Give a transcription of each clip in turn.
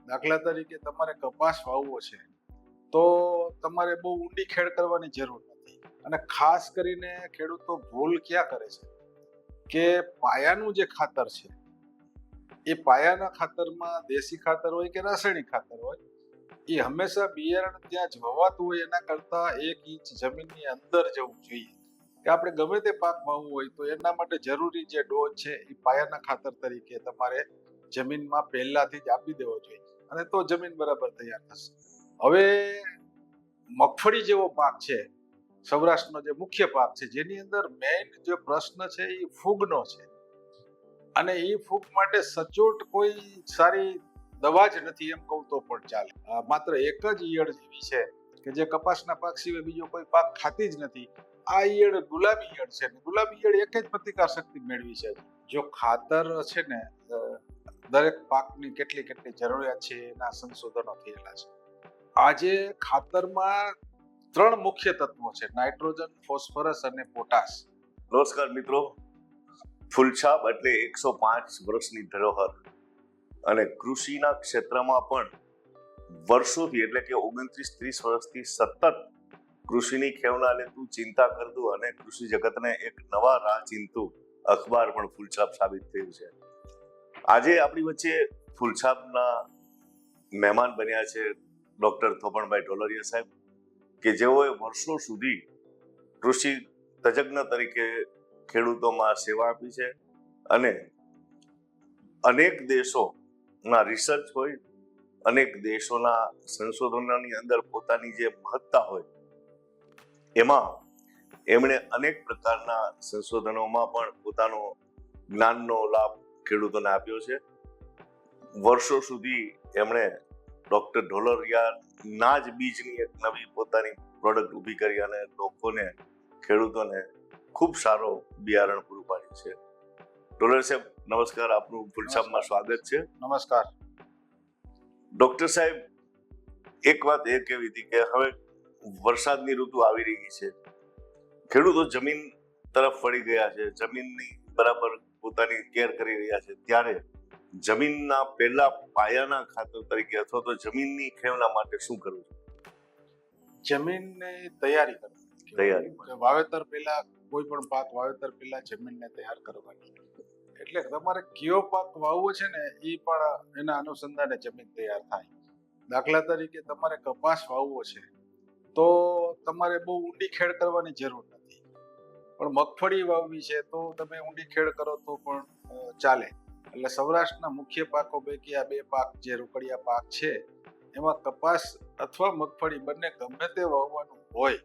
દાખલા તરીકે તમારે કપાસ વાવવો છે તો તમારે બહુ ઊંડી ખેડ કરવાની જરૂર નથી. અને ખાસ કરીને ખેડૂતો ભૂલ ક્યાં કરે છે કે પાયાનું જે ખાતર છે એ પાયાના ખાતરમાં દેશી ખાતર હોય કે રાસાયણિક ખાતર હોય એ હંમેશા બિયારણ ત્યાં જ વવાતું હોય એના કરતા 1 ઇંચ જમીનની અંદર જવું જોઈએ. કે આપણે ગમે તે પાક વાવવું હોય તો એના માટે જરૂરી જે ડોઝ છે એ પાયાના ખાતર તરીકે તમારે જમીનમાં પહેલાથી જ આપી દેવો જોઈએ અને તો જમીન બરાબર તૈયાર થશે. હવે મગફળી જેવો પાક છે, સૌરાષ્ટ્રનો જે મુખ્ય પાક છે, જેની અંદર મેઇન જે પ્રશ્ન છે એ ફૂગનો છે. અને એ ફૂગ માટે સચોટ કોઈ સારી દવા જ નથી એમ કહું તો પણ ચાલે. માત્ર એક જ ઈયળ એવી છે કે જે કપાસના પાક સિવાય બીજો કોઈ પાક ખાતી જ નથી. આ ઈયળ ગુલાબી ઈયળ છે. ગુલાબી ઈયળ એક જ પ્રતિકાર શક્તિ મેળવી છે. જો ખાતર છે ને દરેક પાકની કેટલી કેટલી જરૂરિયાત છે એના સંશોધનો થયેલા છે. આજે ખાતરમાં 3 મુખ્ય તત્વો છે: નાઇટ્રોજન, ફોસ્ફરસ અને પોટાશ. નમસ્કાર મિત્રો, ફૂલછાપ એટલે 105 વર્ષની ધરોહર અને કૃષિના ક્ષેત્રમાં પણ વર્ષોથી એટલે કે 29-30 વર્ષથી સતત કૃષિની ખેવના લેતું, ચિંતા કરતું અને કૃષિ જગતને એક નવા રાહ ચીંધતું અખબાર પણ ફૂલછાપ સાબિત થયું છે. આજે આપણી વચ્ચે ફૂલછાપના મહેમાન બન્યા છે ડોક્ટર થોપણભાઈ ઢોલરિયા સાહેબ, કે જેઓએ વર્ષો સુધી કૃષિ તજજ્ઞ તરીકે ખેડૂતોમાં સેવા આપી છે અને અનેક દેશોના રિસર્ચ હોય, અનેક દેશોના સંશોધનોની અંદર પોતાની જે મહત્તા હોય એમાં એમણે અનેક પ્રકારના સંશોધનોમાં પણ પોતાનો જ્ઞાનનો લાભ ખેડૂતોને આપ્યો છે. વર્ષો સુધી એમણે ડોક્ટર ઢોલરિયાના જ બીજની એક નવી પોતાની પ્રોડક્ટ ઊભી કરી અને લોકોને, ખેડૂતોને ખૂબ સારો બિયારણ પૂરું પાડ્યું છે. ઢોલર સાહેબ નમસ્કાર, આપનું ફૂલછાપમાં સ્વાગત છે. નમસ્કાર ડોક્ટર સાહેબ, એક વાત એ કહેવી હતી કે હવે વરસાદની ઋતુ આવી રહી છે, ખેડૂતો જમીન તરફ વળી ગયા છે, જમીનની બરાબર પોતાની કેર કરી રહ્યા છે, ત્યારે જમીનના પહેલા પાયાના ખાતર તરીકે અથવા તો જમીનની ખેવના માટે શું કરવું છે? જમીનની તૈયારી કરવી. વાવેતર પહેલા કોઈ પણ પાક વાવેતર પહેલા જમીનને તૈયાર કરવાની. એટલે તમારે કયો પાક વાવવો છે ને એ પણ એના અનુસંધાને જમીન તૈયાર થાય. દાખલા તરીકે તમારે કપાસ વાવવો છે તો તમારે બહુ ઊંડી ખેડ કરવાની જરૂર નથી. પણ મગફળી વાવવી છે તો તમે ઊંડી ખેડ કરો તો પણ ચાલે. એટલે સૌરાષ્ટ્રના મુખ્ય પાકો પૈકી આ 2 પાક જે રોકડિયા પાક છે એમાં કપાસ અથવા મગફળી બંને ગમે તે વાવવાનું હોય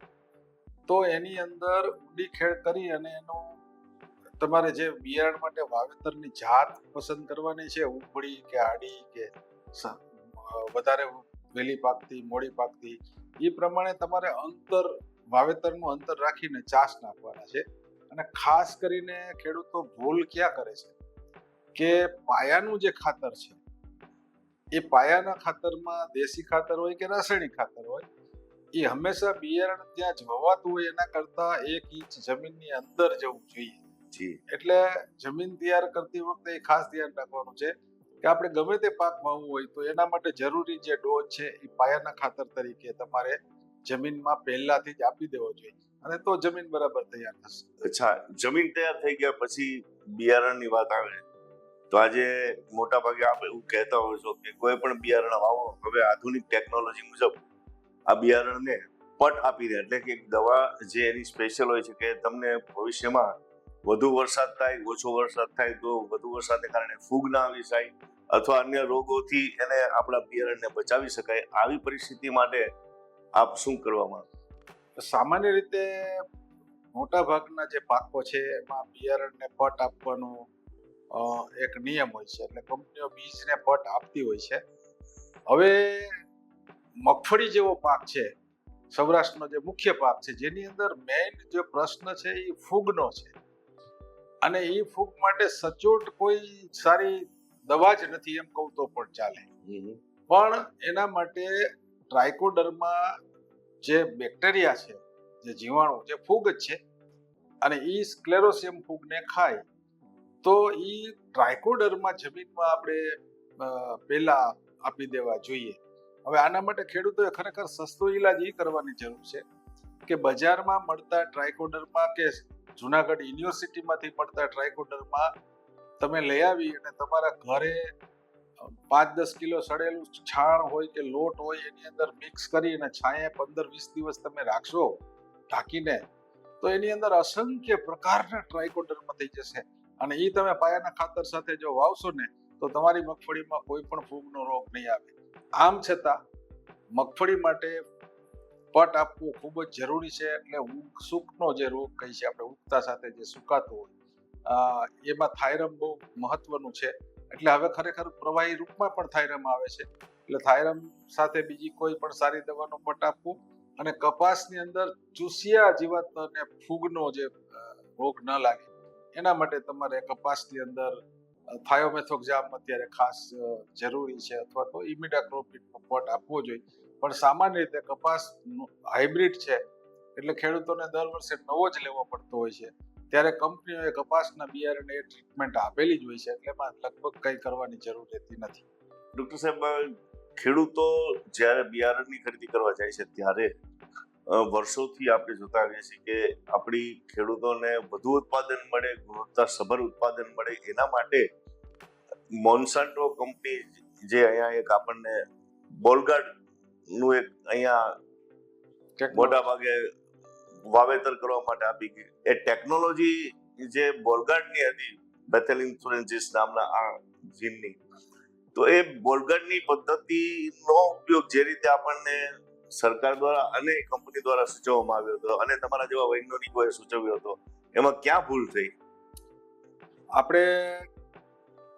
તો એની અંદર ઊંડી ખેડ કરી અને એનું તમારે જે બિયારણ માટે વાવેતરની જાત પસંદ કરવાની છે, ઉભળી કે આડી કે વધારે વહેલી પાકતી, મોડી પાકતી, એ પ્રમાણે તમારે વાવેતરનું અંતર રાખીને ચાસ નાખવાના છે. અને ખાસ કરીને ખેડૂતો ભૂલ ક્યાં કરે છે કે પાયાનું જે ખાતર છે એ પાયાના ખાતરમાં દેશી ખાતર હોય કે રાસાયણિક ખાતર હોય એ હંમેશા બિયારણ ત્યાં જ વવાતું હોય એના કરતા 1 ઇંચ જમીનની અંદર જવું જોઈએ. એટલે જમીન તૈયાર કરતી વખતે ખાસ ધ્યાન રાખવાનું છે કે આપણે ગમે તે પાક વાવવું હોય તો એના માટે જરૂરી જે ડોઝ છે એ પાયાના ખાતર તરીકે તમારે જમીનમાં પહેલાથી જ આપી દેવો જોઈએ અને તો જમીન બરાબર તૈયાર થશે. અચ્છા, જમીન તૈયાર થઈ ગયા પછી બિયારણની વાત આવે તો આજે મોટા ભાગે આપણે એવું કહેતા હોય છો કે કોઈ પણ બિયારણ વાવો, હવે આધુનિક ટેકનોલોજી મુજબ આ બિયારણને પટ આપી દે, એટલે કે એક દવા જે એની સ્પેશિયલ હોય છે કે તમને ભવિષ્યમાં વધુ વરસાદ થાય, ઓછો વરસાદ થાય તો વધુ વરસાદને કારણે ફૂગ ના આવી જાય અથવા અન્ય રોગોથી એને આપણા બિયારણને બચાવી શકાય. આવી પરિસ્થિતિ માટે આપ શું કરવામાં? સામાન્ય રીતે મોટા ભાગના જે પાકો છે એમાં બિયારણને પટ આપવાનો એક નિયમ હોય છે. એટલે કંપનીઓ બીજને પટ આપતી હોય છે. હવે મગફળી જેવો પાક છે, સૌરાષ્ટ્રનો જે મુખ્ય પાક છે, જેની અંદર મેઇન જે પ્રશ્ન છે એ ફૂગનો છે. અને એ ફૂગ માટે સચોટ કોઈ સારી દવા જ નથી એમ કહું તો પણ ચાલે. પણ એના માટે ટ્રાઇકોડર્મા જે બેક્ટેરિયા છે, જે જીવાણુ, જે ફૂગ જ છે, અને એ સ્ક્લેરોસિયમ ફૂગને ખાય તો એ ટ્રાઇકોડર્મા જમીનમાં આપણે પહેલા આપી દેવા જોઈએ. હવે આના માટે ખેડૂતોએ ખરેખર સસ્તો ઈલાજ એ કરવાની જરૂર છે કે બજારમાં મળતા ટ્રાયકોડર્મા કે જુનાગઢ યુનિવર્સિટીમાંથી મળતા ટ્રાયકોડર્મા તમે લઈ આવી અને તમારા ઘરે 5-10 કિલો સડેલું છાણ હોય કે લોટ હોય એની અંદર મિક્સ કરી અને છાંયે 15-20 દિવસ તમે રાખશો ઢાંકીને, તો એની અંદર અસંખ્ય પ્રકારના ટ્રાયકોડર્મા થઈ જશે. અને એ તમે પાયાના ખાતર સાથે જો વાવશો ને તો તમારી મગફળીમાં કોઈ પણ ફૂગનો રોગ નહીં આવે. આમ છતાં મગફળી માટે પટ આપવું ખૂબ જ જરૂરી છે. એટલે સૂકનો જે રોગ કહી છે આપણે, ઉગતા સાથે જે સુકાતો હોય, એમાં થાયરમ બહુ મહત્વનું છે. એટલે હવે ખરેખર પ્રવાહી રૂપમાં પણ થાયરમ આવે છે. એટલે થાયરમ સાથે બીજી કોઈ પણ સારી દવાનો પટ આપવું અને કપાસની અંદર ચૂસિયા જીવાત અને ફૂગનો જે રોગ ન લાગે એના માટે તમારે કપાસની અંદર થાયોમેથોક્ઝામ અત્યારે ખાસ જરૂરી છે, અથવા તો ઇમિડાક્લોપ્રિડનો પટ આપવો જોઈએ. પણ સામાન્ય રીતે કપાસ હાઇબ્રિડ છે એટલે ખેડૂતોને દર વર્ષે નવો જ લેવો પડતો હોય છે. ત્યારે કંપનીઓએ કપાસના બિયારણને એ ટ્રીટમેન્ટ આપેલી જ હોય છે, એટલે એમાં લગભગ કંઈ કરવાની જરૂર રહેતી નથી. ડૉક્ટર સાહેબ, ખેડૂતો જ્યારે બિયારણની ખરીદી કરવા જાય છે ત્યારે વર્ષોથી આપણે જોતા આવીએ છીએ કે આપણી ખેડૂતોને વધુ ઉત્પાદન મળે, ગુણવત્તાસભર ઉત્પાદન મળે, એના માટે મોન્સાન્ટો કંપની જે અહીંયા એક આપણને બોલગાર્ડનું એક અહીંયા મોટા ભાગે વાવેતર કરવા માટે આપી ગઈ, એ ટેકનોલોજી જે બોલગાર્ડની હતી, બેથેલિન ફ્યુરેન્સિસ નામના આ જીનની, તો એ બોલગાર્ડની પદ્ધતિનો ઉપયોગ જે રીતે આપણને સરકાર દ્વારા અને કંપની દ્વારા સૂચવવામાં આવ્યો હતો અને તમારા જેવા વૈજ્ઞાનિકોએ સૂચવ્યો હતો, એમાં ક્યાં ભૂલ થઈ? આપણે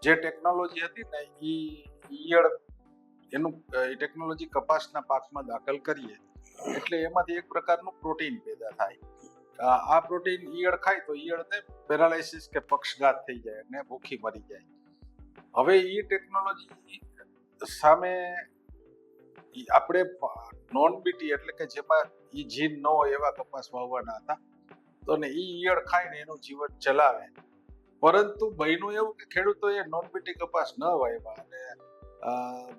જે ટેકનોલોજી હતી ને ઈયળ, એનું ટેકનોલોજી કપાસના પાકમાં દાખલ કરીએ એટલે એમાંથી એક પ્રકારનું પ્રોટીન પેદા થાય. આ પ્રોટીન ઈયળ ખાય તો ઈયળને પેરાલાઇસિસ કે પક્ષઘાત થઈ જાય અને ભૂખી મરી જાય. હવે એ ટેકનોલોજી સામે આપણે નોન બીટી એટલે કે જેમાં ઈ જીન ન હોય એવા કપાસ વાવવાના હતા, તો ને ઈ ઈયળ ખાઈને એનું જીવન ચલાવે. પરંતુ બન્યું એવું કે ખેડૂતોએ નોન બીટી કપાસ ન વાવ્યા અને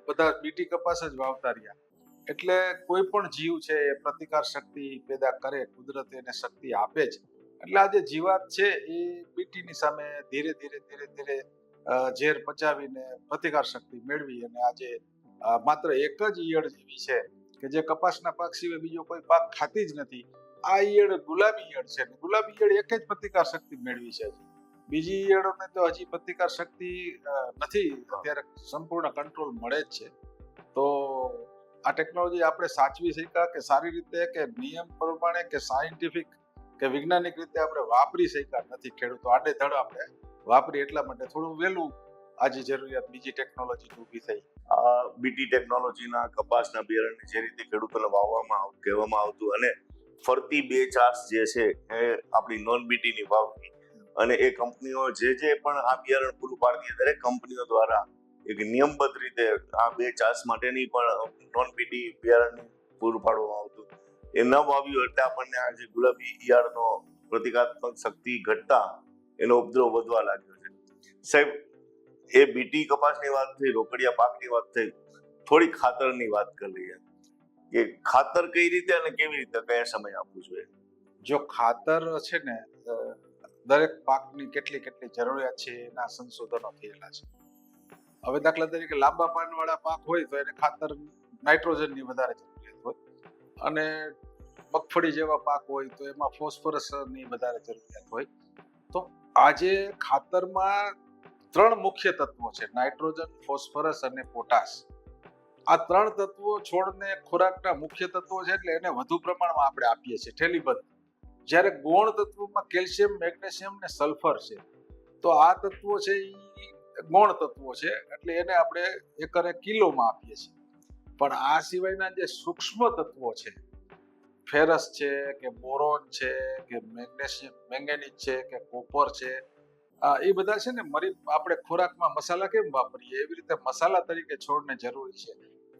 બધા બીટી કપાસ જ વાવતા રહ્યા. એટલે કોઈ પણ જીવ છે એ પ્રતિકાર શક્તિ પેદા કરે, કુદરત એને શક્તિ આપે જ. એટલે આ જે જીવાત છે એ બીટીની સામે ધીરે ધીરે ઝેર પચાવીને પ્રતિકાર શક્તિ મેળવી અને આજે માત્ર એક જ ઈયળ એવી છે કે જે કપાસના પાક સિવાય બીજો કોઈ પાક ખાતી જ નથી. આ ઈયળ ગુલાબી ઈયળ છે. ગુલાબી ઈયળ એક જ પ્રતિકાર શક્તિ મેળવી છે. બીજી ઈયળોને તો હજી પ્રતિકાર શક્તિ નથી, અત્યારે સંપૂર્ણ કંટ્રોલ મળે જ છે. તો આ ટેકનોલોજી આપણે સાચવી શક્યા કે સારી રીતે કે નિયમ પ્રમાણે કે સાયન્ટિફિક કે વૈજ્ઞાનિક રીતે આપણે વાપરી શક્યા નથી. ખેડૂતો આડેધડ આપણે વાપરી એટલા માટે થોડું વહેલું આજે જરૂરિયાત બીજી ટેકનોલોજી ઊભી થઈ. આ બીટી ટેકનોલોજીના કપાસના બિયારણને જે રીતે ખેડૂતોને વાવવામાં કહેવામાં આવતું અને ફરતી 2 ચાસ જે છે એ આપણી નોન બીટીની વાવવી, અને એ કંપનીઓ જે પણ આ બિયારણ પૂરું પાડતી દરેક કંપનીઓ દ્વારા એક નિયમબદ્ધ રીતે આ 2 ચાસ માટેની પણ નોન બીટી બિયારણ પૂરું પાડવામાં આવતું. એ ન વાવ્યું એટલે આપણને આ જે ગુલાબી ઈયળનો પ્રતિકાત્મક શક્તિ ઘટતા એનો ઉપદ્રવ વધવા લાગ્યો છે. સાહેબ, એ બીટી કપાસની વાત થઈ, રોકડિયા પાકની વાત થઈ, થોડી ખાતરની વાત કરી લઈએ કે ખાતર કઈ રીતે અને કેવી રીતે કયા સમય આપવું જોઈએ? જો ખાતર છે ને, દરેક પાકની કેટલી જરૂરિયાત છે એના સંશોધનો થયેલા છે. હવે દાખલા તરીકે લાંબા પાનવાળા પાક હોય તો એને ખાતર નાઇટ્રોજનની વધારે જરૂરિયાત હોય, અને મગફળી જેવા પાક હોય તો એમાં ફોસ્ફરસની વધારે જરૂરિયાત હોય. તો આજે ખાતરમાં 3 મુખ્ય તત્વો છે: નાઇટ્રોજન, ફોસ્ફરસ અને પોટાશ. આ 3 તત્વો છોડને ખોરાકના મુખ્ય તત્વો છે, એટલે એને વધુ પ્રમાણમાં આપણે આપીએ છીએ ઠેલીબંધ. જ્યારે ગૌણ તત્વોમાં કેલ્શિયમ, મેગ્નેશિયમ ને સલ્ફર છે. તો આ તત્વો છે એ ગૌણ તત્વો છે, એટલે એને આપણે એકરે કિલોમાં આપીએ છીએ. પણ આ સિવાયના જે સૂક્ષ્મ તત્વો છે, ફેરસ છે કે બોરોન છે કે મેગ્નેશિયમ, મેંગેનીઝ છે કે કોપર છે, એ બધા છે ને આપણે ખોરાકમાં મસાલા કેમ વાપરીએ એવી રીતે મસાલા તરીકે છોડને જરૂરી છે.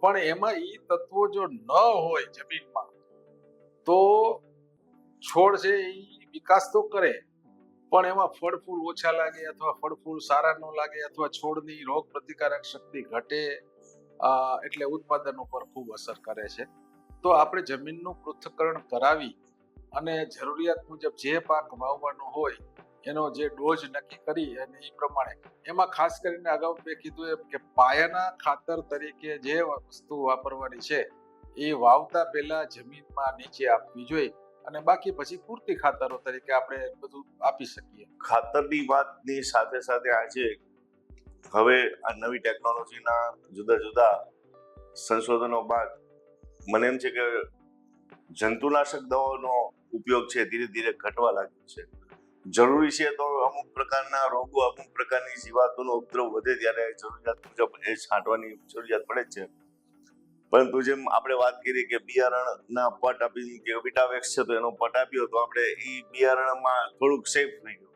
પણ એમાં એ તત્વો જો ન હોય જમીનમાં તો છોડ છે એ વિકાસ તો કરે પણ એમાં ફળ ફૂલ ઓછા લાગે, અથવા ફળ ફૂલ સારા ન લાગે, અથવા છોડની રોગ પ્રતિકારક શક્તિ ઘટે, એટલે ઉત્પાદન ઉપર ખૂબ અસર કરે છે. તો આપણે જમીનનું પૃથ્થકરણ કરાવી અને જરૂરિયાત મુજબ જે પાક વાવવાનો હોય એનો જે ડોઝ નક્કી કરી અને એ પ્રમાણે એમાં ખાસ કરીને અગાઉ મેં કીધું એમ કે પાયાના ખાતર તરીકે જે વસ્તુ વાપરવાની છે એ વાવતા પહેલા જમીનમાં નીચે આપવી જોઈએ અને બાકી પછી પૂરતી ખાતરો તરીકે આપણે બધું આપી શકીએ. ખાતરની વાતની સાથે સાથે આજે હવે આ નવી ટેકનોલોજીના જુદા જુદા સંશોધનો બાદ મને એમ છે કે જંતુનાશક દવાઓનો ઉપયોગ છે ધીરે ધીરે ઘટવા લાગ્યો છે. જરૂરી છે તો અમુક પ્રકારના રોગો, અમુક પ્રકારની જીવાતોનો ઉપદ્રવ વધે ત્યારે જરૂરિયાત મુજબ એ છાંટવાની જરૂરિયાત પડે જ છે. પરંતુ જેમ આપણે વાત કરી કે બિયારણના પટ આપી કે વિટાવેક્સ છે તો એનો પટ આપ્યો તો આપણે એ બિયારણમાં થોડુંક સેફ થઈ ગયું.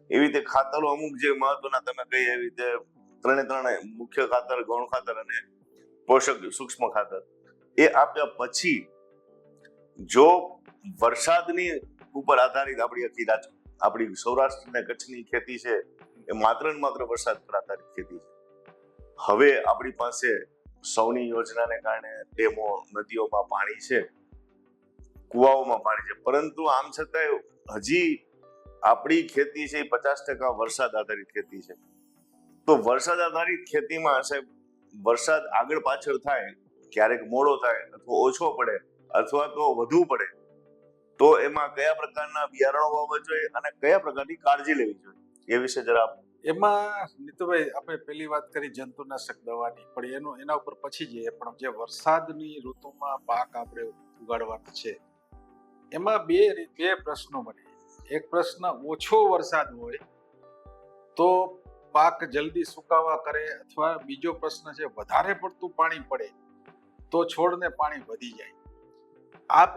એવી રીતે ખાતરો અમુક જે મહત્વના તમે કહી એવી રીતે ત્રણે મુખ્ય ખાતર, ગૌણ ખાતર અને પોષક સૂક્ષ્મ ખાતર એ આપ્યા પછી જો વરસાદની ઉપર આધારિત આપણી સૌરાષ્ટ્ર અને કચ્છની ખેતી છે એ માત્ર ને માત્ર વરસાદ પર આધારિત ખેતી છે. હવે આપણી પાસે સૌની યોજનાને કારણે ડેમો, નદીઓમાં પાણી છે, કુવાઓમાં પાણી છે, પરંતુ આમ છતાંય હજી આપણી ખેતી છે 50% વરસાદ આધારિત ખેતી છે. તો વરસાદ આધારિત ખેતીમાં સાહેબ વરસાદ આગળ પાછળ થાય, ક્યારેક મોડો થાય અથવા ઓછો પડે અથવા તો વધુ પડે તો એમાં કયા પ્રકારના બિયારણો વાવવા જોઈએ અને કયા પ્રકારની કાળજી લેવી જોઈએ એ વિશે જરા એમાં નીતુભાઈ આપણે પહેલી વાત કરી જંતુનાશક દવાની, પણ એના ઉપર પછી જઈએ. પણ જે વરસાદની ઋતુમાં પાક આપણે ઉગાડવાનો છે એમાં બે પ્રશ્નો બને. એક પ્રશ્ન, ઓછો વરસાદ હોય તો પાક જલ્દી સુકાવા કરે, અથવા બીજો પ્રશ્ન છે વધારે પડતું પાણી પડે તો છોડને પાણી વધી જાય. આ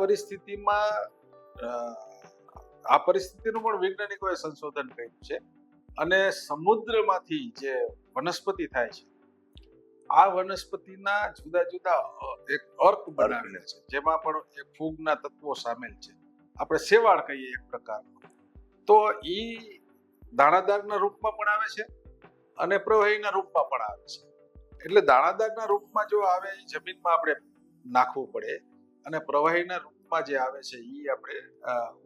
પરિસ્થિતિનું પણ વૈજ્ઞાનિકોએ સંશોધન કર્યું છે અને સમુદ્રમાંથી જે વનસ્પતિ થાય છે આ વનસ્પતિના જુદા જુદા એક અર્ક બનાવેલા છે જેમાં પણ એક ફૂગના તત્વો સામેલ છે. આપણે શેવાળ કહીએ એક પ્રકારનો. તો ઈ દાણાદારના રૂપમાં પણ આવે છે અને પ્રવાહીના રૂપમાં પણ આવે છે. એટલે દાણાદારના રૂપમાં જો આવે એ જમીનમાં આપણે નાખવું પડે અને પ્રવાહીના રૂપમાં જે આવે છે એ આપણે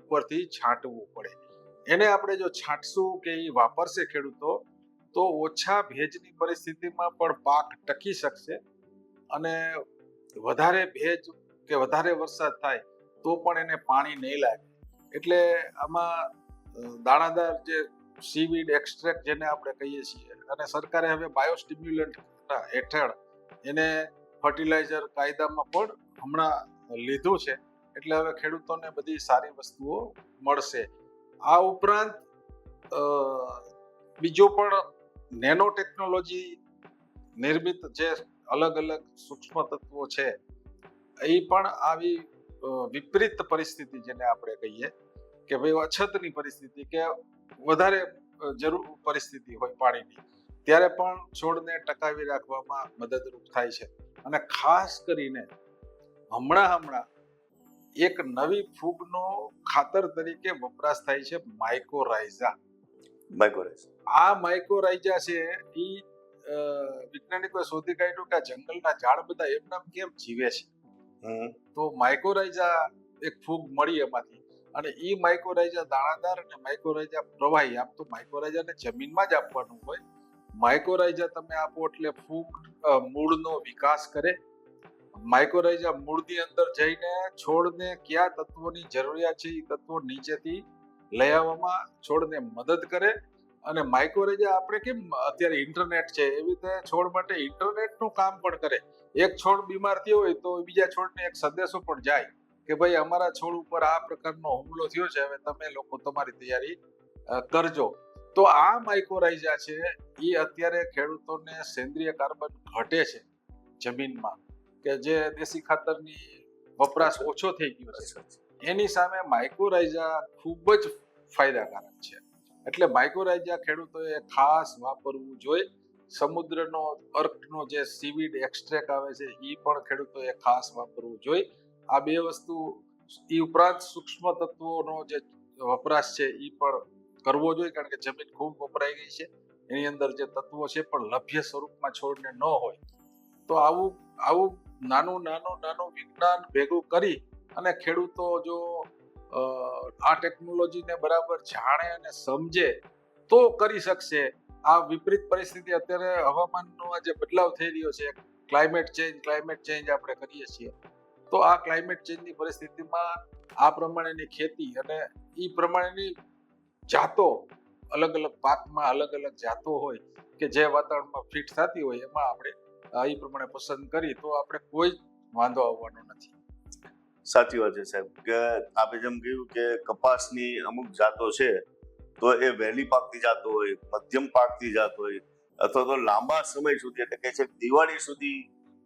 ઉપરથી છાંટવું પડે. એને આપણે જો છાંટશું કે એ વાપરશે ખેડૂતો તો ઓછા ભેજની પરિસ્થિતિમાં પણ પાક ટકી શકશે અને વધારે ભેજ કે વધારે વરસાદ થાય તો પણ એને પાણી નહીં લાગે. એટલે આમાં દાણાદાર જે સીવીડ એક્સટ્રેક્ટ જેને આપણે કહીએ છીએ, અને સરકારે હવે બાયોસ્ટિમ્યુલન્ટ હેઠળ એને ફર્ટિલાઇઝર કાયદામાં પણ હમણાં લીધું છે. એટલે હવે ખેડૂતોને બધી સારી વસ્તુઓ મળશે. આ ઉપરાંત બીજો પણ નેનો ટેકનોલોજી નિર્મિત જે અલગ અલગ સૂક્ષ્મ તત્વો છે એ પણ આવી વિપરીત પરિસ્થિતિ જેને આપણે કહીએ કે ભાઈ અછતની પરિસ્થિતિ કે વધારે જરૂર પરિસ્થિતિ હોય પાણીની, ત્યારે પણ છોડને ટકાવી રાખવામાં મદદરૂપ થાય છે. અને ખાસ કરીને હમણાં એક નવી ફૂગનો ખાતર તરીકે વપરાશ થાય છે માઇકોરાઇઝા. આ માઇકોરાઇઝા છે એ વૈજ્ઞાનિકોએ શોધી કાઢ્યું કે જંગલના ઝાડ બધા એમનામ કેમ જીવે છે. તો માઇકોરાઇઝા એક ફૂગ મળી એમાંથી, અને એ માઇકોરાઇઝા દાણાદાર અને માઇકોરાઇઝા પ્રવાહી. આમ તો માઇકોરાઇઝાને જમીનમાં જ આપવાનું હોય. માઇકોરાઇઝા તમે આપો એટલે ફૂગ મૂળનો વિકાસ કરે. માઇકોરાઇઝા મૂળની અંદર જઈને છોડને કયા તત્વોની જરૂરિયાત છે એ તત્વો નીચેથી લઈ આવવામાં છોડને મદદ કરે. અને માઇકોરાઇઝા આપણે કેમ અત્યારે ઇન્ટરનેટ છે એવી રીતે છોડ માટે ઇન્ટરનેટનું કામ પણ કરે. એક છોડ બીમાર થયો હોય તો બીજા છોડને એક સંદેશો પણ જાય કે ભાઈ અમારા છોડ ઉપર આ પ્રકારનો હુમલો થયો છે, હવે તમે લોકો તમારી તૈયારી કરજો. તો આ માઇકોરાઇઝા છે એ અત્યારે ખેડૂતોને સેન્દ્રિય કાર્બન ઘટે છે જમીનમાં, કે જે દેશી ખાતરની વપરાશ ઓછો થઈ ગયો છે, એની સામે માઇકોરાઇઝા ખૂબ જ ફાયદાકારક છે. એટલે માઇકોરાઇઝા ખેડૂતોએ ખાસ વાપરવું જોઈએ. સમુદ્રનો અર્કનો જે સીવીડ એક્સટ્રેક્ટ આવે છે એ પણ ખેડૂતોએ ખાસ વાપરવું જોઈએ. આ બે વસ્તુ એ ઉપરાંત સૂક્ષ્મ તત્વોનો જે વપરાશ છે એ પણ કરવો જોઈએ, કારણ કે જમીન ખૂબ વપરાઈ ગઈ છે. એની અંદર જે તત્વો છે પણ લભ્ય સ્વરૂપમાં છોડને ન હોય તો આવું નાનું વિજ્ઞાન ભેગું કરી અને ખેડૂતો જો આ ટેકનોલોજીને બરાબર જાણે અને સમજે તો કરી શકશે. આ વિપરીત પરિસ્થિતિ અત્યારે હવામાનનો જે બદલાવ થઈ રહ્યો છે, ક્લાઇમેટ ચેન્જ આપણે કરીએ છીએ, તો આ ક્લાઇમેટ ચેન્જની પરિસ્થિતિમાં આ પ્રમાણેની ખેતી અને એ પ્રમાણેની જાતો, અલગ અલગ પાકમાં અલગ અલગ જાતો હોય કે જે વાતાવરણમાં ફિટ થતી હોય, એમાં આપણે એ પ્રમાણે પસંદ કરી તો આપણે કોઈ વાંધો આવવાનો નથી. સાચી વાત છે સાહેબ, કે આપણે જેમ કહ્યું કે કપાસની અમુક જાતો છે તો એ વહેલી પાકતી જાતો હોય, મધ્યમ પાકતી જાત હોય, અથવા તો લાંબા સમય સુધી એટલે કે છે દિવાળી સુધી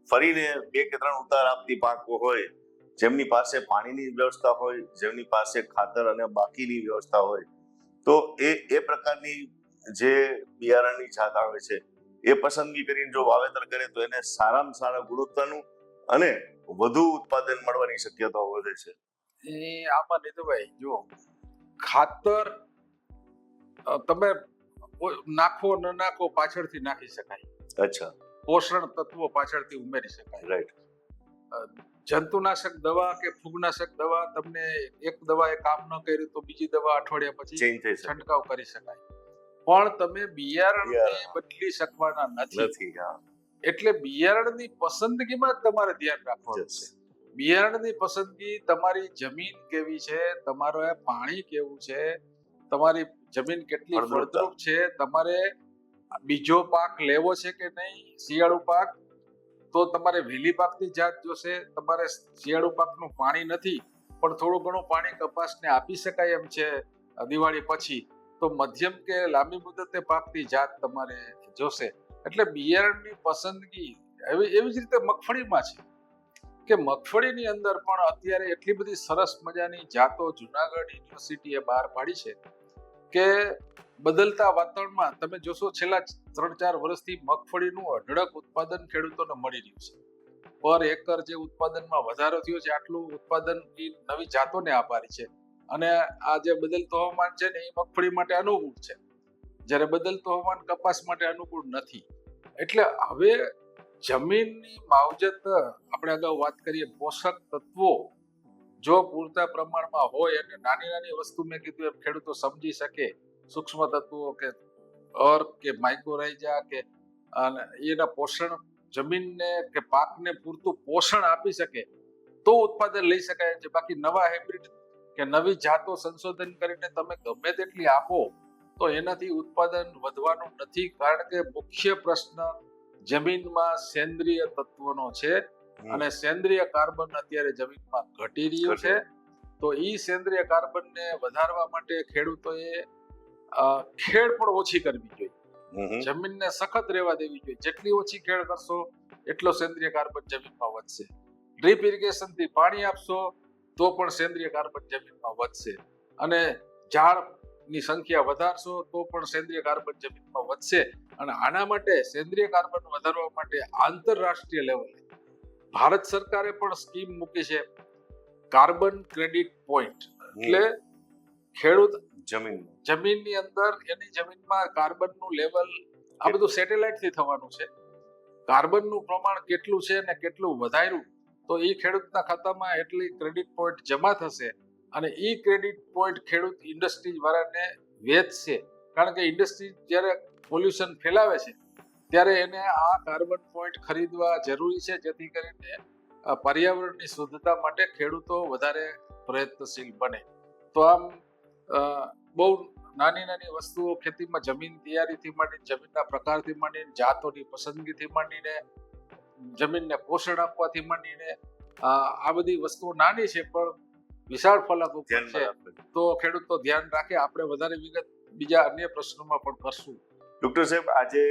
ફરીને 2 કે 3 ઉતાર આપતી પાકો હોય, જેમની પાસે પાણીની વ્યવસ્થા હોય, જેમની પાસે ખાતર અને બાકીની વ્યવસ્થા હોય, તો એ પ્રકારની જે બિયારણની જાત આવે છે એ પસંદગી કરીને જો વાવેતર કરે તો એને સારામાં સારા ગુણવત્તાનું અને વધુ ઉત્પાદન મળવાની શક્યતાઓ વધે છે. આમાં નીતુભાઈ જો ખાતર તમે નાખો ન નાખો પાછળથી નાખી શકાય. અચ્છા. પોષણ તત્વો પાછળથી ઉમેરી શકાય. રાઈટ. જંતુનાશક દવા કે ફૂગનાશક દવા, તમને એક દવાએ કામ ન કર્યું તો બીજી દવા અઠવાડિયા પછી ચેન્જ થઈ શકે, છંટકાવ કરી શકાય, પણ તમે બિયારણને બદલી શકવાના નથી. એટલે બિયારણની પસંદગીમાં જ તમારે ધ્યાન રાખવાનું છે. બિયારણની પસંદગી તમારી જમીન કેવી છે, તમારે પાણી કેવું છે, તમારી જમીન કેટલી ફળદ્રુપ છે, તમારે બીજો પાક લેવો છે કે નહીં, શિયાળુ પાક, તો તમારે વહેલી પાકતી જાત જોશે. તમારે શિયાળુ પાકનું પાણી નથી પણ થોડું ઘણું પાણી કપાસને આપી શકાય એમ છે દિવાળી પછી, તો મધ્યમ કે લાંબી મુદતે પાકતી જાત તમારે જોશે. એટલે બિયારણની પસંદગી એવી જ રીતે મગફળીમાં છે કે મગફળીની અંદર પણ અત્યારે એટલી બધી સરસ મજાની જાતો જુનાગઢ યુનિવર્સિટીએ બહાર પાડી છે કે બદલતા વાતાવરણમાં તમે જોશો છેલ્લા 3-4 વર્ષથી મગફળીનું અઢળક ઉત્પાદન ખેડૂતોને મળી રહ્યું છે. પર એકર જે ઉત્પાદનમાં વધારો થયો છે, આટલું ઉત્પાદન એ નવી જાતોને આભારી છે. અને આ જે બદલતું હવામાન છે ને એ મગફળી માટે અનુકૂળ છે, જ્યારે બદલતું હવામાન કપાસ માટે અનુકૂળ નથી. એટલે હવે જમીનની માવજત, આપણે અગાઉ વાત કરીએ, પોષક તત્વો જો પૂરતા પ્રમાણમાં હોય અને નાની વસ્તુ મેં કીધું એમ ખેડૂતો સમજી શકે, સૂક્ષ્મ તત્વો કે અર્ક કે માઇક્રોરાઇઝા કે એના પોષણ જમીનને કે પાકને પૂરતું પોષણ આપી શકે તો ઉત્પાદન લઈ શકાય છે. બાકી નવા હાઇબ્રિડ કે નવી જાતો સંશોધન કરીને તમે ગમે તેટલી આપો તો એનાથી ઉત્પાદન વધવાનું નથી, કારણ કે મુખ્ય પ્રશ્ન જમીનમાં સેન્દ્રિય તત્વોનો છે અને સેન્દ્રિય કાર્બન અત્યારે જમીનમાં ઘટી રહ્યું છે. તો ઈ સેન્દ્રિય કાર્બનને વધારવા માટે ખેડૂતોએ ખેડ પણ ઓછી કરવી જોઈએ, જમીનને સખત રહેવા દેવી જોઈએ. જેટલી ઓછી ખેડ કરશો એટલો સેન્દ્રિય કાર્બન જમીનમાં વધશે. ડ્રીપ ઇરિગેશનથી પાણી આપશો તો પણ સેન્દ્રિય કાર્બન જમીનમાં વધશે, અને ઝાડની સંખ્યા વધારશો તો પણ સેન્દ્રિય કાર્બન જમીનમાં વધશે. અને આના માટે સેન્દ્રિય કાર્બન વધારવા માટે આંતરરાષ્ટ્રીય લેવલે ભારત સરકારે પણ સ્કીમ મૂકી છે, કાર્બન ક્રેડિટ પોઈન્ટ. એટલે ખેડૂત જમીનની અંદર એની જમીનમાં કાર્બનનું લેવલ, આ બધું સેટેલાઇટથી થવાનું છે. કાર્બનનું પ્રમાણ કેટલું છે ને કેટલું વધાર્યું તો એ ખેડૂતના ખાતામાં એટલી ક્રેડિટ પોઈન્ટ જમા થશે, અને એ ક્રેડિટ પોઈન્ટ ખેડૂત ઇન્ડસ્ટ્રીઝ વાળાને વેચશે. કારણ કે ઇન્ડસ્ટ્રી જ્યારે પોલ્યુશન ફેલાવે છે ત્યારે એને આ કાર્બન પોઈન્ટ ખરીદવા જરૂરી છે, જેથી કરીને પર્યાવરણની શુદ્ધતા માટે ખેડૂતો વધારે પ્રયત્નશીલ બને. તો આમ બહુ નાની વસ્તુઓ ખેતીમાં, જમીન તૈયારીથી માંડીને, જમીનના પ્રકારથી માંડીને, જાતોની પસંદગીથી માંડીને, જમીનને પોષણ આપવાથી માંડીને, આ બધી વસ્તુઓ નાની છે પણ વિશાળ ફલક ઉપર છે. તો ખેડૂતો ધ્યાન રાખે. આપણે વધારે વિગત બીજા અન્ય પ્રશ્નોમાં પણ કરશું. ડોક્ટર સાહેબ, આજે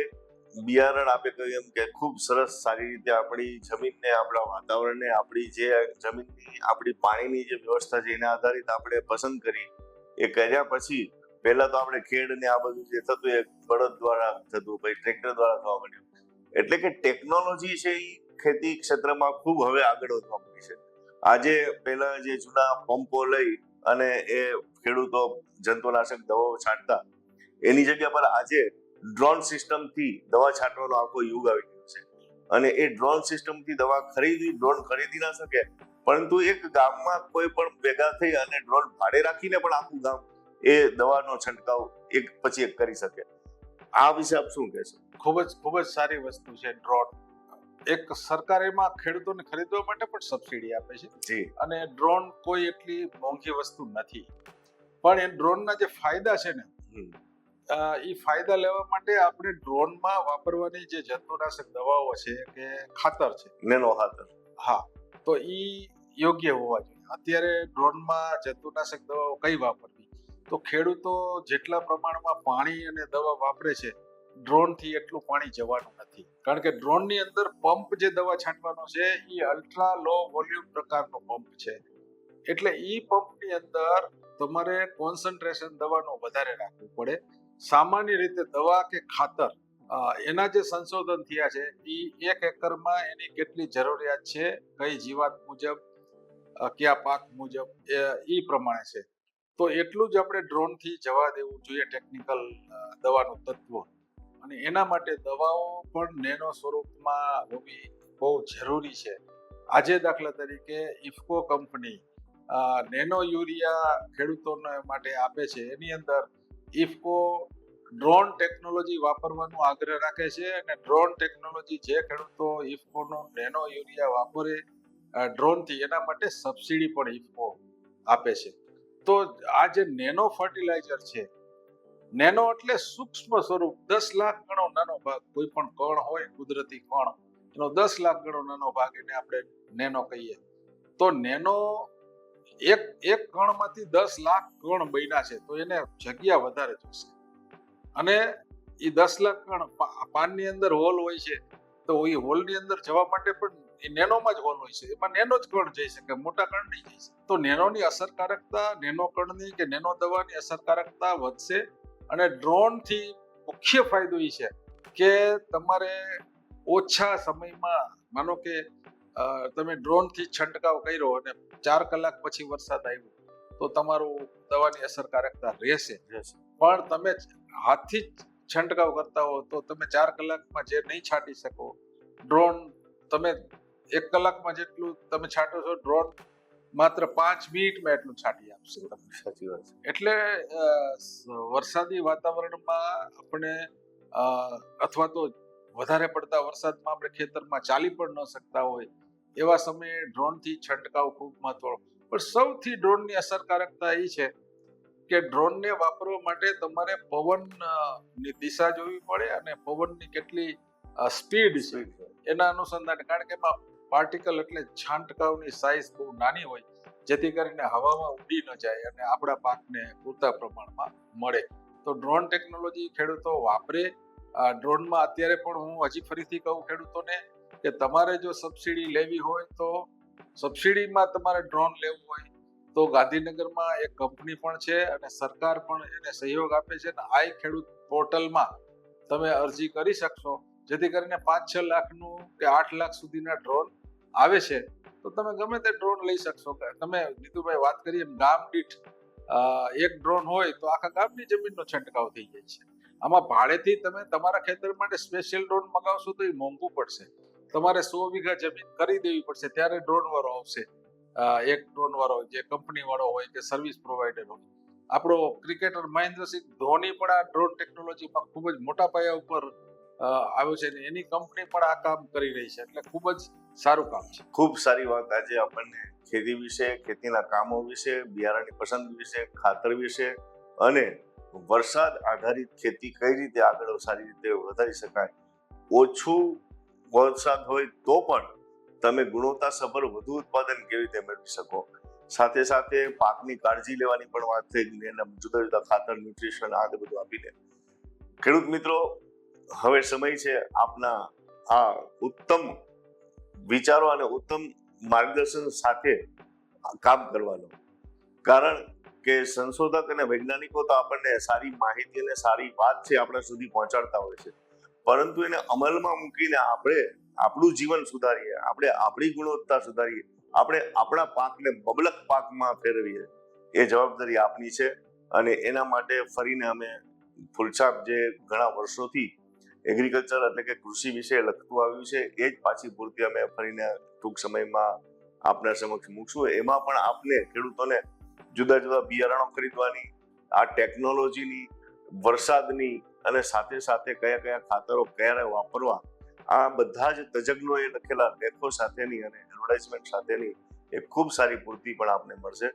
બિયારણ આપે કહ્યું એમ કે ખૂબ સરસ સારી રીતે આપણી જમીનને, આપણા વાતાવરણને, આપણી જે જમીનની, આપણી પાણીની જે વ્યવસ્થા છે એના આધારિત આપણે પસંદ કરી. એ કર્યા પછી પહેલા તો આપણે ખેડ ને આ બધું જે થતું એ બળદ દ્વારા થતું, પછી ટ્રેક્ટર દ્વારા થવા માંડ્યું. એટલે કે ટેકનોલોજી છે એ ખેતી ક્ષેત્રમાં ખૂબ હવે આગળ વધવા માંડી છે. આજે પહેલા જે જૂના પંપો લઈ અને એ ખેડૂતો જંતુનાશક દવાઓ છાંટતા, એની જગ્યા પર આજે ડ્રોન સિસ્ટમથી દવા છાંટવાનો આખો યુગ આવી ગયો છે. અને એ ડ્રોન સિસ્ટમથી દવા ડ્રોન ખરીદી ના શકે, પરંતુ એક ગામમાં કોઈ પણ ભેગા થઈ અને ડ્રોન ભાડે રાખીને પણ આખું ગામ એ દવાનો છંટકાવ એક પછી એક કરી શકે. આ વિશે આપ શું કહેશો? ખૂબ જ સારી વસ્તુ છે ડ્રોન. એક સરકાર એમાં ખેડૂતોને ખરીદવા માટે પણ સબસિડી આપે છે જી. અને ડ્રોન કોઈ એટલી મોંઘી વસ્તુ નથી, પણ એ ડ્રોનના જે ફાયદા છે ને, એ ફાયદા લેવા માટે આપણે ડ્રોનમાં વાપરવાની જે જંતુનાશક દવાઓ છે કે ખાતર છે, નેનો ખાતર, હા, તો એ યોગ્ય હોવા જોઈએ. અત્યારે ડ્રોનમાં જંતુનાશક દવાઓ કઈ વાપરવી, તો ખેડૂતો જેટલા પ્રમાણમાં પાણી અને દવા વાપરે છે, ડ્રોનથી એટલું પાણી જવાનું નથી. કારણ કે ડ્રોનની અંદર પંપ જે દવા છાંટવાનો છે એ અલ્ટ્રા લો વોલ્યુમ પ્રકારનો પંપ છે, એટલે એ પંપની અંદર તમારે કોન્સન્ટ્રેશન દવાનું વધારે રાખવું પડે. સામાન્ય રીતે દવા કે ખાતર એના જે સંશોધન થયા છે એ 1 એકરમાં એની કેટલી જરૂરિયાત છે, કઈ જીવાત મુજબ, કયા પાક મુજબ, એ પ્રમાણે છે. તો એટલું જ આપણે ડ્રોનથી જવા દેવું જોઈએ, ટેકનિકલ દવાનું તત્વ. અને એના માટે દવાઓ પણ નેનો સ્વરૂપમાં હોવી બહુ જરૂરી છે. આજે દાખલા તરીકે ઇફકો કંપની નેનો યુરિયા ખેડૂતોને માટે આપે છે, એની અંદર ઇફકો ડ્રોન ટેકનોલોજી વાપરવાનો આગ્રહ રાખે છે, અને ડ્રોન ટેકનોલોજી જે ખેડૂતો ઇફકોનો નેનો યુરિયા વાપરે ડ્રોનથી, એના માટે સબસિડી પણ ઇફકો આપે છે. તો આ જે નેનો ફર્ટિલાઇઝર છે, નેનો એટલે સૂક્ષ્મ સ્વરૂપ, 10 લાખ ગણો નાનો ભાગ. કોઈ પણ કણ હોય, કુદરતી કણ, એનો 10 લાખ ગણો નાનો ભાગ, એને આપણે નેનો કહીએ. તો નેનો એક કણમાંથી 10 લાખ કણ બન્યા છે, તો એને જગ્યા વધારે જોશે. અને એ 10 લાખ કણ પાનની અંદર હોલ હોય છે, તો એ હોલની અંદર જવા માટે પણ એ નેનોમાં જ હોલ હોય છે, એમાં નેનો જ કણ જઈ શકે, મોટા કણ નહીં જઈ શકે. તો નેનોની અસરકારકતા, નેનો કણની કે નેનો દવાની અસરકારકતા વધશે. અને ડ્રોનથી મુખ્ય ફાયદો એ છે કે તમારે ઓછા સમયમાં, માનો કે તમે ડ્રોનથી છંટકાવ કર્યો અને 4 કલાક પછી વરસાદ આવ્યો, તો તમારું દવાની અસરકારકતા રહેશે. પણ તમે હાથથી છંટકાવ કરતા હો તો તમે 4 કલાકમાં જે નહીં છાંટી શકો, ડ્રોન તમે 1 કલાકમાં જેટલું તમે છાંટો છો, ડ્રોન માત્ર 5 મિનિટમાં એટલું છાંટી આપશે તમને. સાચી વાત છે. એટલે વરસાદી વાતાવરણમાં આપણે અથવા તો વધારે પડતા વરસાદમાં આપણે ખેતરમાં ચાલી પણ ન શકતા હોય, એવા સમયે ડ્રોનથી છંટકાવ ખૂબ મહત્વનો. પણ સૌથી ડ્રોનની અસરકારકતા એ છે કે ડ્રોનને વાપરવા માટે તમારે પવનની દિશા જોવી પડે અને પવનની કેટલી સ્પીડ છે એના અનુસંધાને. કારણ કે એમાં પાર્ટિકલ એટલે છાંટકાવની સાઇઝ બહુ નાની હોય, જેથી કરીને હવામાં ઉડી ન જાય અને આપણા પાકને પૂરતા પ્રમાણમાં મળે. તો ડ્રોન ટેકનોલોજી ખેડૂતો વાપરે. ડ્રોનમાં અત્યારે પણ હું હજી ફરીથી કહું ખેડૂતોને કે તમારે જો સબસિડી લેવી હોય, તો સબસિડીમાં તમારે ડ્રોન લેવું હોય તો ગાંધીનગરમાં એક કંપની પણ છે અને સરકાર પણ એને સહયોગ આપે છે. અને આઈ ખેડૂત પોર્ટલમાં તમે અરજી કરી શકશો, જેથી કરીને 5-6 લાખનું કે 8 લાખ સુધીના ડ્રોન આવે છે. તો તમે ગમે તે ડ્રોન લઈ શકશો. તમે નીતુભાઈ વાત કરી એમ ગામ દીઠ એક ડ્રોન હોય તો આખા ગામની જમીનનો છંટકાવ થઈ જાય છે. આમાં ભાડેથી તમે તમારા ખેતર માટે સ્પેશિયલ ડ્રોન મગાવશો તો એ મોંઘું પડશે. તમારે 100 વીઘા જમીન કરી દેવી પડશે, ત્યારે ડ્રોન વાળો આવશે. એક ડ્રોન વાળો જે કંપની વાળો હોય કે સર્વિસ પ્રોવાઈડર હોય. આપણો ક્રિકેટર મહેન્દ્રસિંહ ધોની પણ આ ડ્રોન ટેકનોલોજીમાં ખૂબ જ મોટા પાયા ઉપર આવ્યો છે, એની કંપની પણ આ કામ કરી રહી છે. એટલે ખૂબ જ સારું કામ છે. ખૂબ સારી વાત આજે આપણને ખેતી વિશે, ખેતીના કામો વિશે, બિયારણની પસંદગી વિશે, ખાતર વિશે અને વરસાદ આધારિત ખેતી કઈ રીતે આગળ સારી રીતે વધારી શકાય. ઓછું વરસાદ હોય તો પણ તમે ગુણવત્તાસભર વધુ ઉત્પાદન કેવી રીતે મેળવી શકો. સાથે સાથે પાકની કાળજી લેવાની પણ વાત થઈ ગઈ, એના જુદા જુદા ખાતર, ન્યુટ્રિશન આ બધું આપીને. ખેડૂત મિત્રો, હવે સમય છે આપના આ ઉત્તમ વિચારો અને ઉત્તમ માર્ગદર્શન સાથે કામ કરવાનો. કારણ કે સંશોધક અને વૈજ્ઞાનિકો તો આપણને સારી માહિતી અને સારી વાત છે આપણા સુધી પહોંચાડતા હોય છે, પરંતુ એને અમલમાં મૂકીને આપણે આપણું જીવન સુધારીએ, આપણે આપણી ગુણવત્તા સુધારીએ, આપણે આપણા પાકને બબલક પાકમાં ફેરવીએ, એ જવાબદારી આપની છે. અને એના માટે ફરીને અમે ફૂલછાપ જે ઘણા વર્ષોથી એગ્રીકલ્ચર એટલે કે કૃષિ વિશે લખતું આવ્યું છે એ જ પાછી પૂર્તિ અમે ફરીને ટૂંક સમયમાં આપના સમક્ષ મૂકશું. એમાં પણ આપને ખેડૂતોને જુદા જુદા બિયારણો ખરીદવાની, આ ટેકનોલોજીની, વરસાદની અને સાથે સાથે કયા કયા ખાતરો ક્યારે વાપરવા, આ બધા જ તજજ્ઞોએ લખેલા લેખો સાથેની અને એડવર્ટાઇઝમેન્ટ સાથેની એક ખૂબ સારી પૂર્તિ પણ આપને મળશે.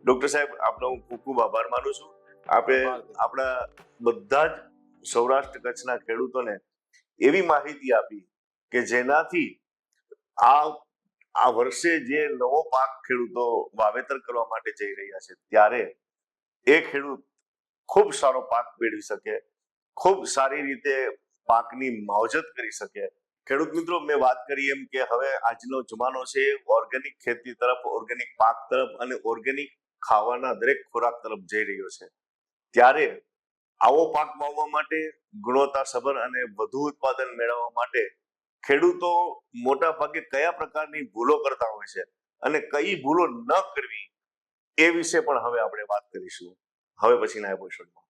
ડોક્ટર સાહેબ, આપનો હું ખૂબ ખૂબ આભાર માનું છું. આપણે આપણા બધા જ સૌરાષ્ટ્ર કચ્છના ખેડૂતોને એવી માહિતી આપી કે જેનાથી આ વર્ષે જે નવો પાક ખેડૂતો વાવેતર કરવા માટે જઈ રહ્યા છે ત્યારે એ ખેડૂત ખૂબ સારો પાક મેળવી શકે, ખૂબ સારી રીતે પાકની માવજત કરી શકે. ખેડૂત મિત્રો, મેં વાત કરી એમ કે હવે આજનો જમાનો છે ઓર્ગેનિક ખેતી તરફ, ઓર્ગેનિક પાક તરફ અને ઓર્ગેનિક ખાવાના દરેક ખોરાક તરફ જઈ રહ્યો છે. ત્યારે આવો પાક વાવવા માટે, ગુણવત્તાસભર અને વધુ ઉત્પાદન મેળવવા માટે ખેડૂતો મોટા ભાગે કયા પ્રકારની ભૂલો કરતા હોય છે અને કઈ ભૂલો ન કરવી એ વિશે પણ હવે આપણે વાત કરીશું હવે પછીના એપિસોડમાં.